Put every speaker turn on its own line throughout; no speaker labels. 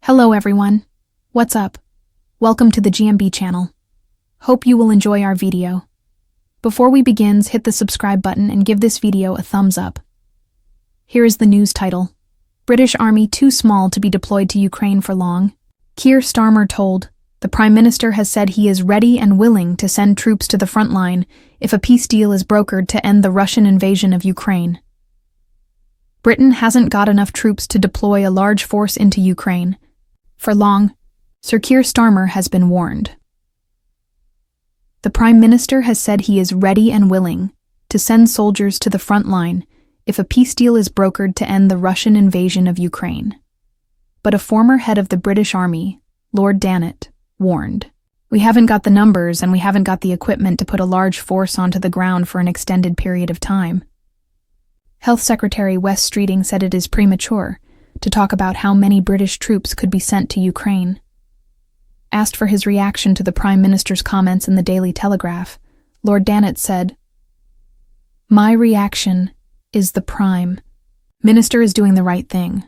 Hello everyone. What's up? Welcome to the GMB channel. Hope you will enjoy our video. Before we begin, hit the subscribe button and give this video a thumbs up. Here is the news title. British Army too small to be deployed to Ukraine for long. Keir Starmer told, the Prime Minister has said he is ready and willing to send troops to the front line if a peace deal is brokered to end the Russian invasion of Ukraine. Britain hasn't got enough troops to deploy a large force into Ukraine. For long, Sir Keir Starmer has been warned. The Prime Minister has said he is ready and willing to send soldiers to the front line if a peace deal is brokered to end the Russian invasion of Ukraine. But a former head of the British Army, Lord Dannatt, warned, "We haven't got the numbers and we haven't got the equipment to put a large force onto the ground for an extended period of time." Health Secretary Wes Streeting said it is premature to talk about how many British troops could be sent to Ukraine. Asked for his reaction to the Prime Minister's comments in the Daily Telegraph, Lord Dannatt said, "My reaction is the Prime Minister is doing the right thing.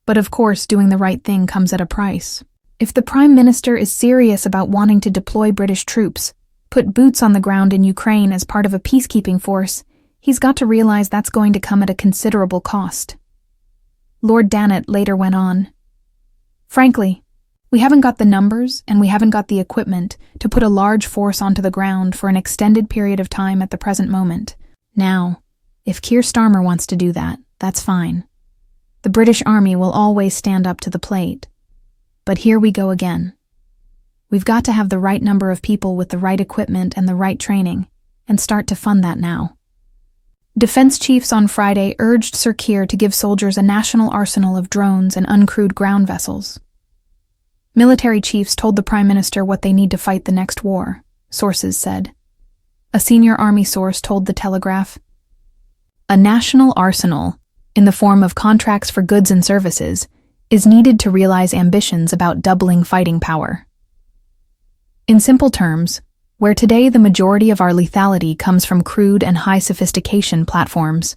But of course, doing the right thing comes at a price. If the Prime Minister is serious about wanting to deploy British troops, put boots on the ground in Ukraine as part of a peacekeeping force, he's got to realize that's going to come at a considerable cost." Lord Dannatt later went on, "Frankly, we haven't got the numbers and we haven't got the equipment to put a large force onto the ground for an extended period of time at the present moment. Now, if Keir Starmer wants to do that, that's fine. The British Army will always stand up to the plate. But here we go again. We've got to have the right number of people with the right equipment and the right training, and start to fund that now." Defense chiefs on Friday urged Sir Keir to give soldiers a national arsenal of drones and uncrewed ground vessels. Military chiefs told the Prime Minister what they need to fight the next war, sources said. A senior army source told The Telegraph, "A national arsenal, in the form of contracts for goods and services, is needed to realize ambitions about doubling fighting power. In simple terms, where today the majority of our lethality comes from crude and high-sophistication platforms,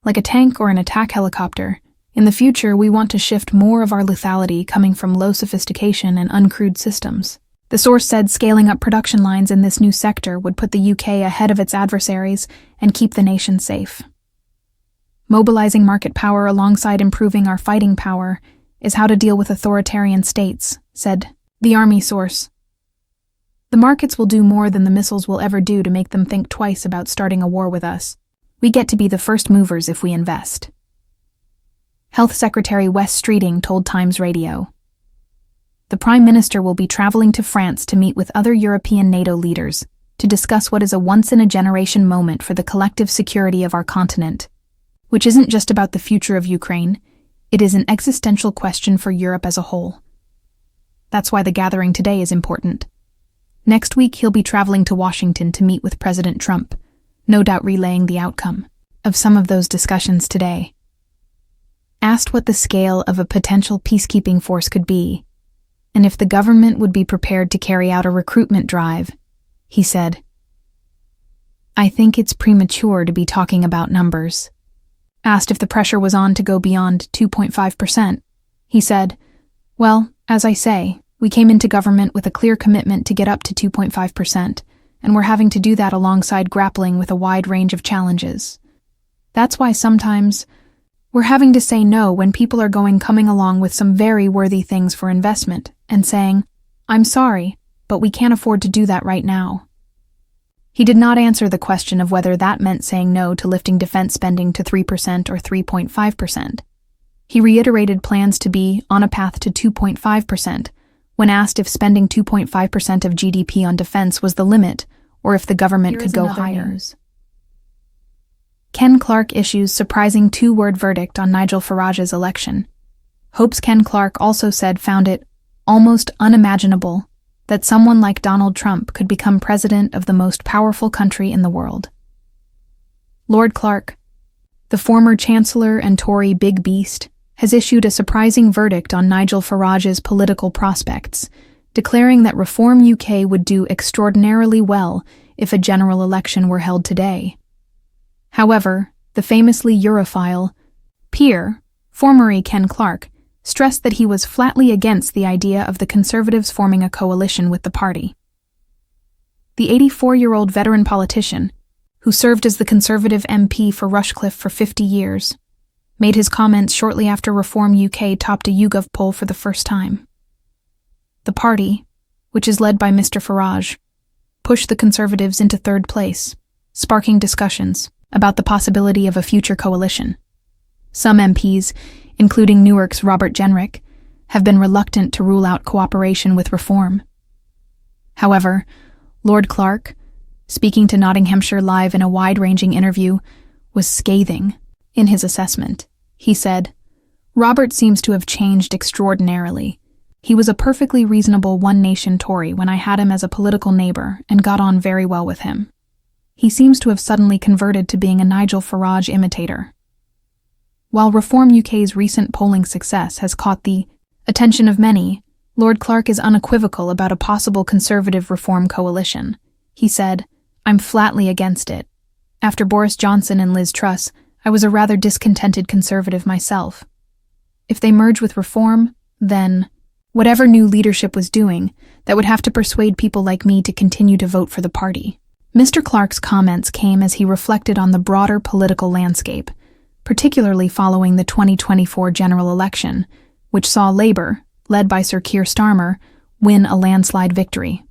like a tank or an attack helicopter, in the future we want to shift more of our lethality coming from low-sophistication and uncrewed systems." The source said scaling up production lines in this new sector would put the UK ahead of its adversaries and keep the nation safe. "Mobilizing market power alongside improving our fighting power is how to deal with authoritarian states," said the Army source. "The markets will do more than the missiles will ever do to make them think twice about starting a war with us. We get to be the first movers if we invest." Health Secretary Wes Streeting told Times Radio, "The Prime Minister will be traveling to France to meet with other European NATO leaders to discuss what is a once-in-a-generation moment for the collective security of our continent, which isn't just about the future of Ukraine, it is an existential question for Europe as a whole. That's why the gathering today is important. Next week, he'll be traveling to Washington to meet with President Trump, no doubt relaying the outcome of some of those discussions today." Asked what the scale of a potential peacekeeping force could be, and if the government would be prepared to carry out a recruitment drive, he said, "I think it's premature to be talking about numbers." Asked if the pressure was on to go beyond 2.5%, he said, "Well, as I say, we came into government with a clear commitment to get up to 2.5%, and we're having to do that alongside grappling with a wide range of challenges. That's why sometimes we're having to say no when people are coming along with some very worthy things for investment, and saying, 'I'm sorry, but we can't afford to do that right now.'" He did not answer the question of whether that meant saying no to lifting defense spending to 3% or 3.5%. He reiterated plans to be on a path to 2.5%, when asked if spending 2.5% of GDP on defense was the limit, or if the government could go higher. Ken Clarke issues surprising two-word verdict on Nigel Farage's election. Hope's Ken Clarke also said found it almost unimaginable that someone like Donald Trump could become president of the most powerful country in the world. Lord Clarke, the former Chancellor and Tory big beast, has issued a surprising verdict on Nigel Farage's political prospects, declaring that Reform UK would do extraordinarily well if a general election were held today. However, the famously Europhile peer, former Ken Clarke, stressed that he was flatly against the idea of the Conservatives forming a coalition with the party. The 84-year-old veteran politician, who served as the Conservative MP for Rushcliffe for 50 years, made his comments shortly after Reform UK topped a YouGov poll for the first time. The party, which is led by Mr. Farage, pushed the Conservatives into third place, sparking discussions about the possibility of a future coalition. Some MPs, including Newark's Robert Jenrick, have been reluctant to rule out cooperation with Reform. However, Lord Clark, speaking to Nottinghamshire Live in a wide-ranging interview, was scathing in his assessment. He said, "Robert seems to have changed extraordinarily. He was a perfectly reasonable One Nation Tory when I had him as a political neighbour and got on very well with him. He seems to have suddenly converted to being a Nigel Farage imitator." While Reform UK's recent polling success has caught the attention of many, Lord Clark is unequivocal about a possible Conservative Reform coalition. He said, "I'm flatly against it. After Boris Johnson and Liz Truss, I was a rather discontented Conservative myself. If they merge with Reform, then whatever new leadership was doing, that would have to persuade people like me to continue to vote for the party." Mr. Clark's comments came as he reflected on the broader political landscape, particularly following the 2024 general election, which saw Labour, led by Sir Keir Starmer, win a landslide victory.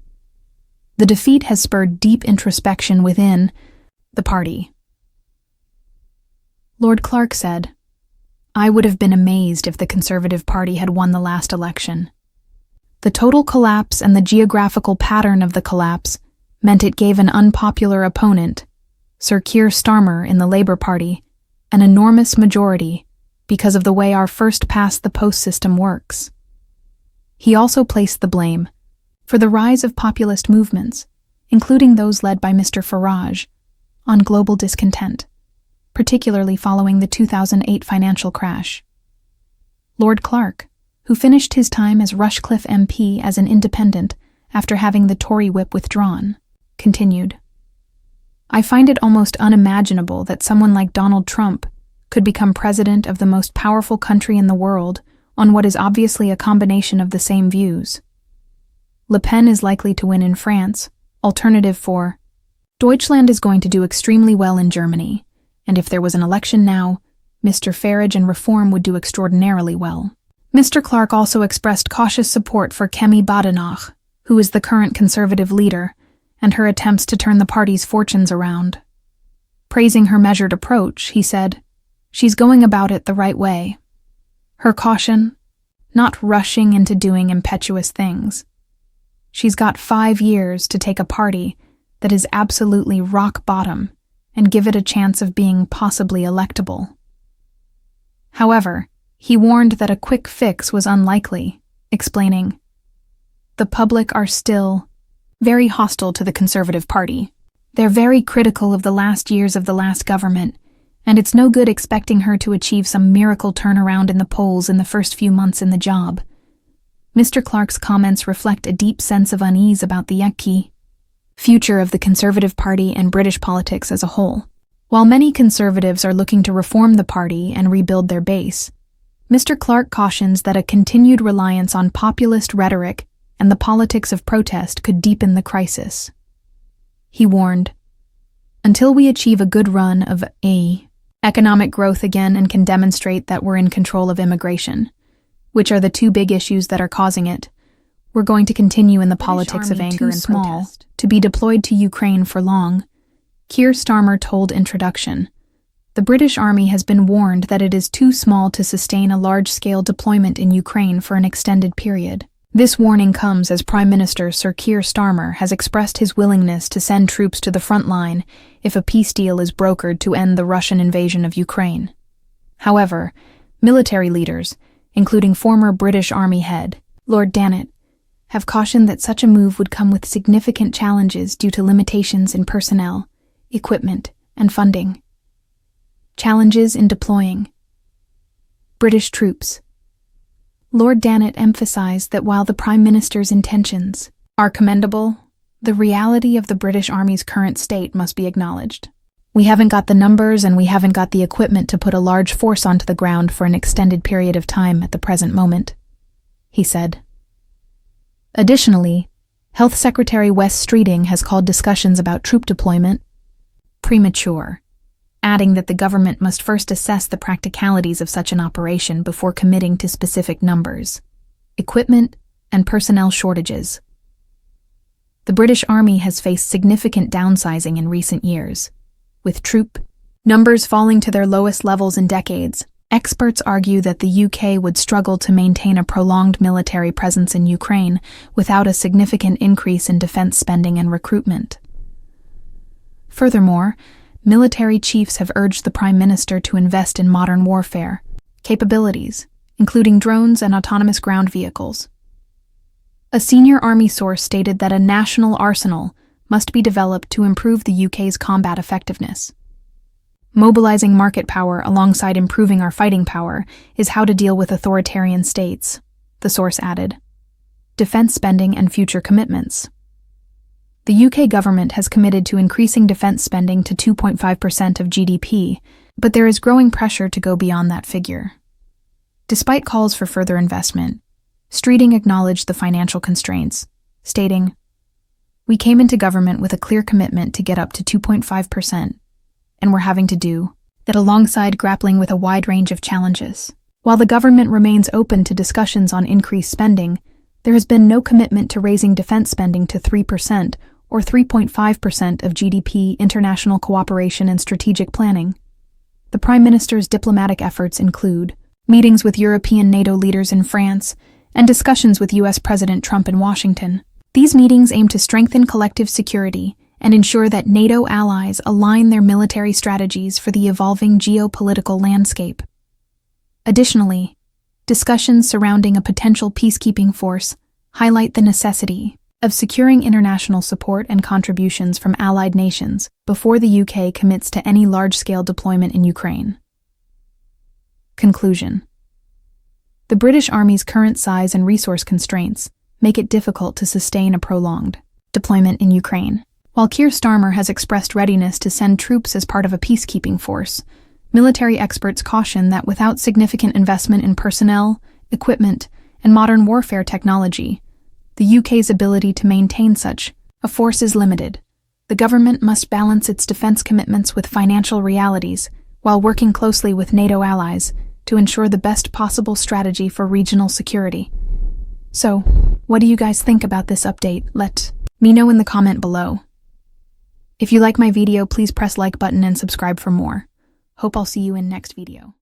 The defeat has spurred deep introspection within the party. Lord Clark said, "I would have been amazed if the Conservative Party had won the last election. The total collapse and the geographical pattern of the collapse meant it gave an unpopular opponent, Sir Keir Starmer in the Labour Party, an enormous majority because of the way our first-past-the-post system works." He also placed the blame for the rise of populist movements, including those led by Mr. Farage, on global discontent, particularly following the 2008 financial crash. Lord Clark, who finished his time as Rushcliffe MP as an independent after having the Tory whip withdrawn, continued, "I find it almost unimaginable that someone like Donald Trump could become president of the most powerful country in the world on what is obviously a combination of the same views. Le Pen is likely to win in France, alternative for Deutschland is going to do extremely well in Germany, and if there was an election now, Mr. Farage and Reform would do extraordinarily well." Mr. Clark also expressed cautious support for Kemi Badenoch, who is the current Conservative leader, and her attempts to turn the party's fortunes around. Praising her measured approach, he said, "She's going about it the right way. Her caution, not rushing into doing impetuous things. She's got 5 years to take a party that is absolutely rock bottom and give it a chance of being possibly electable." However, he warned that a quick fix was unlikely, explaining, "The public are still very hostile to the Conservative Party. They're very critical of the last years of the last government, and it's no good expecting her to achieve some miracle turnaround in the polls in the first few months in the job." Mr. Clark's comments reflect a deep sense of unease about the future of the Conservative Party and British politics as a whole. While many Conservatives are looking to reform the party and rebuild their base, Mr. Clark cautions that a continued reliance on populist rhetoric and the politics of protest could deepen the crisis. He warned, "Until we achieve a good run of economic growth again and can demonstrate that we're in control of immigration, which are the two big issues that are causing it, we're going to continue in the politics of anger and protest. To be deployed to Ukraine for long," Keir Starmer told Introduction. "The British Army has been warned that it is too small to sustain a large-scale deployment in Ukraine for an extended period. This warning comes as Prime Minister Sir Keir Starmer has expressed his willingness to send troops to the front line if a peace deal is brokered to end the Russian invasion of Ukraine. However, military leaders, including former British Army head Lord Dannatt, have cautioned that such a move would come with significant challenges due to limitations in personnel, equipment, and funding. Challenges in deploying British troops. Lord Dannatt emphasized that while the Prime Minister's intentions are commendable, the reality of the British Army's current state must be acknowledged. We haven't got the numbers and we haven't got the equipment to put a large force onto the ground for an extended period of time at the present moment, he said. Additionally, Health Secretary Wes Streeting has called discussions about troop deployment premature, adding that the government must first assess the practicalities of such an operation before committing to specific numbers, equipment, and personnel shortages. The British Army has faced significant downsizing in recent years, with troop numbers falling to their lowest levels in decades. Experts argue that the UK would struggle to maintain a prolonged military presence in Ukraine without a significant increase in defense spending and recruitment. Furthermore, military chiefs have urged the Prime Minister to invest in modern warfare capabilities, including drones and autonomous ground vehicles. A senior army source stated that a national arsenal must be developed to improve the UK's combat effectiveness. Mobilizing market power alongside improving our fighting power is how to deal with authoritarian states, the source added. Defense spending and future commitments. The UK government has committed to increasing defense spending to 2.5% of GDP, but there is growing pressure to go beyond that figure. Despite calls for further investment, Streeting acknowledged the financial constraints, stating, "We came into government with a clear commitment to get up to 2.5%, and we're having to do that alongside grappling with a wide range of challenges. While the government remains open to discussions on increased spending, there has been no commitment to raising defense spending to 3% or 3.5% of GDP, international cooperation and strategic planning." The Prime Minister's diplomatic efforts include meetings with European NATO leaders in France and discussions with US President Trump in Washington. These meetings aim to strengthen collective security and ensure that NATO allies align their military strategies for the evolving geopolitical landscape. Additionally, discussions surrounding a potential peacekeeping force highlight the necessity of securing international support and contributions from allied nations before the UK commits to any large-scale deployment in Ukraine. Conclusion. The British Army's current size and resource constraints make it difficult to sustain a prolonged deployment in Ukraine. While Keir Starmer has expressed readiness to send troops as part of a peacekeeping force, military experts caution that without significant investment in personnel, equipment, and modern warfare technology, the UK's ability to maintain such a force is limited. The government must balance its defense commitments with financial realities while working closely with NATO allies to ensure the best possible strategy for regional security. So, what do you guys think about this update? Let me know in the comment below. If you like my video, please press like button and subscribe for more. Hope I'll see you in next video.